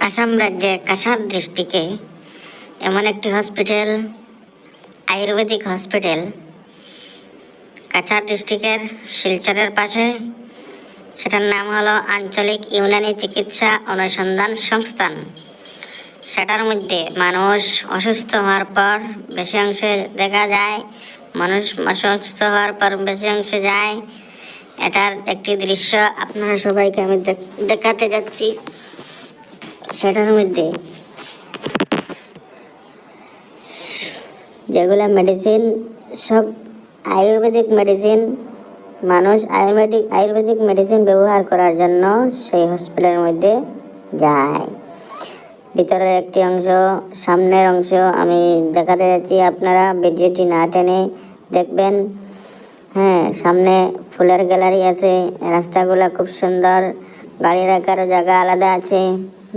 আসাম রাজ্যের কাছাড় ডিস্ট্রিক্টে এমন একটি হসপিটাল, আয়ুর্বেদিক হসপিটাল, কাছাড় ডিস্ট্রিক্টের শিলচরের পাশে। সেটার নাম হলো আঞ্চলিক ইউনানি চিকিৎসা অনুসন্ধান সংস্থান। সেটার মধ্যে মানুষ অসুস্থ হওয়ার পর বেশি অংশে দেখা যায়, মানুষ অসুস্থ হওয়ার পর বেশি অংশে যায়। এটার একটি দৃশ্য আপনারা সবাইকে আমি দেখাতে যাচ্ছি। সেটার মধ্যে যেগুলো মেডিসিন, সব আয়ুর্বেদিক মেডিসিন, মানুষ আয়ুর্বেদিক মেডিসিন ব্যবহার করার জন্য সেই হসপিটালের মধ্যে যায়। ভিতরের একটি অংশ, সামনের অংশ আমি দেখাতে যাচ্ছি, আপনারা ভিডিওটি না টেনে দেখবেন। সামনে ফুলের গ্যালারি আছে, রাস্তাগুলো খুব সুন্দর, গাড়ি রাখারও জায়গা আলাদা আছে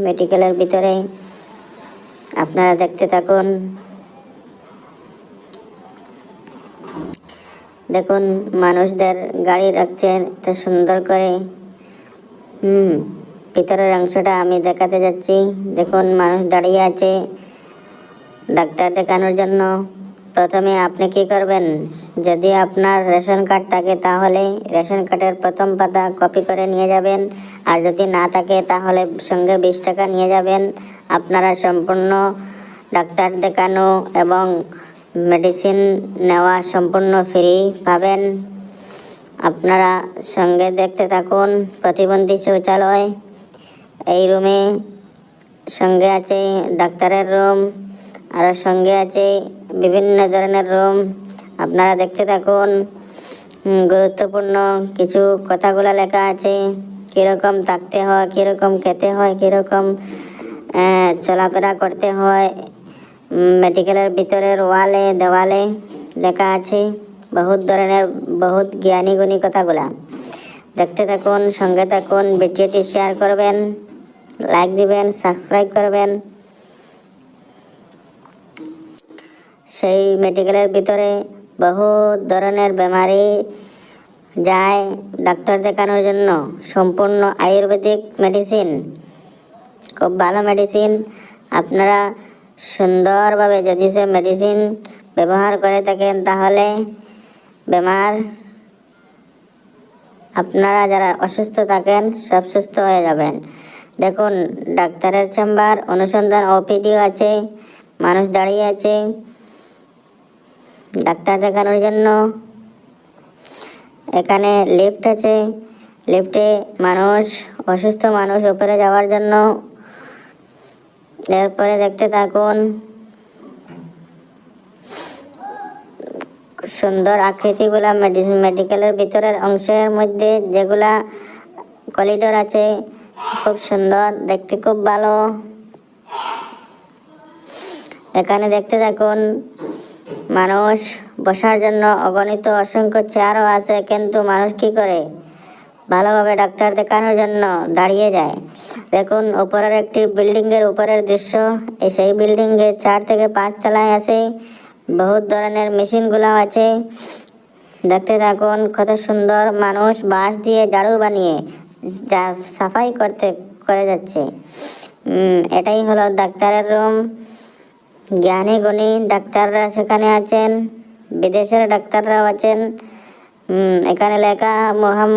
মেডিকেলের ভিতরে। আপনারা দেখতে থাকুন। দেখুন মানুষদের গাড়ি রাখছে তো সুন্দর করে। ভিতরের অংশটা আমি দেখাতে যাচ্ছি। দেখুন মানুষ দাঁড়িয়ে আছে ডাক্তার দেখানোর জন্য। প্রথমে আপনি কি করবেন, যদি আপনার রেশন কার্ড থাকে তাহলে রেশন কার্ডের প্রথম পাতা কপি করে নিয়ে যাবেন, আর যদি না থাকে তাহলে সঙ্গে 20 টাকা নিয়ে যাবেন। আপনারা সম্পূর্ণ ডাক্তার দেখানো এবং মেডিসিন নেওয়া সম্পূর্ণ ফ্রি পাবেন। আপনারা সঙ্গে দেখতে থাকুন। প্রতিবন্ধী শৌচালয়, এই রুমে সঙ্গে আছে ডাক্তারের রুম, আর সঙ্গে আছে বিভিন্ন ধরনের রুম। আপনারা দেখতে থাকুন। গুরুত্বপূর্ণ কিছু কথাগুলো লেখা আছে, কীরকম থাকতে হয়, কীরকম খেতে হয়, কীরকম চলাফেরা করতে হয়। মেডিকেলের ভিতরের দেওয়ালে লেখা আছে বহুত ধরনের, বহুত জ্ঞানী গুণী কথাগুলা। দেখতে থাকুন, সঙ্গে থাকুন। ভিডিওটি শেয়ার করবেন, লাইক দিবেন, সাবস্ক্রাইব করবেন। সেই মেডিকেলের ভিতরে বহুত ধরনের বেমারি যায় ডাক্তার দেখানোর জন্য। সম্পূর্ণ আয়ুর্বেদিক মেডিসিন, খুব ভালো মেডিসিন। আপনারা সুন্দরভাবে যদি সে মেডিসিন ব্যবহার করে থাকেন তাহলে বেমার, আপনারা যারা অসুস্থ থাকেন সব সুস্থ হয়ে যাবেন। দেখুন ডাক্তারের চেম্বার, অনুসন্ধান ওপিডিও আছে, মানুষ দাঁড়িয়ে আছে ডাক্তার দেখানোর জন্য। এখানে লিফট আছে, লিফটে মানুষ, অসুস্থ মানুষ উপরে যাওয়ার জন্য। এরপরে দেখতে থাকুন। সুন্দর আকৃতিগুলা মেডিকেলের ভিতরের অংশের মধ্যে যেগুলা করিডোর আছে, খুব সুন্দর দেখতে, খুব ভালো। এখানে দেখতে থাকুন। মানুষ বসার জন্য অগণিত অসংখ্য চেয়ারও আছে, কিন্তু মানুষ কি করে, ভালোভাবে ডাক্তার দেখানোর জন্য দাঁড়িয়ে যায়। দেখুন উপরের একটি বিল্ডিংয়ের উপরের দৃশ্য। সেই বিল্ডিংয়ে 4 থেকে 5 তলায় আছে, বহুত ধরনের মেশিনগুলো আছে। দেখতে থাকুন কত সুন্দর। মানুষ বাঁশ দিয়ে ঝাড়ু বানিয়ে যা সাফাই করে যাচ্ছে। এটাই হলো ডাক্তারের রুম। জ্ঞানী গুণী ডাক্তাররা সেখানে আছেন, বিদেশের ডাক্তাররাও আছেন। এখানে লেখা মোহাম্মদ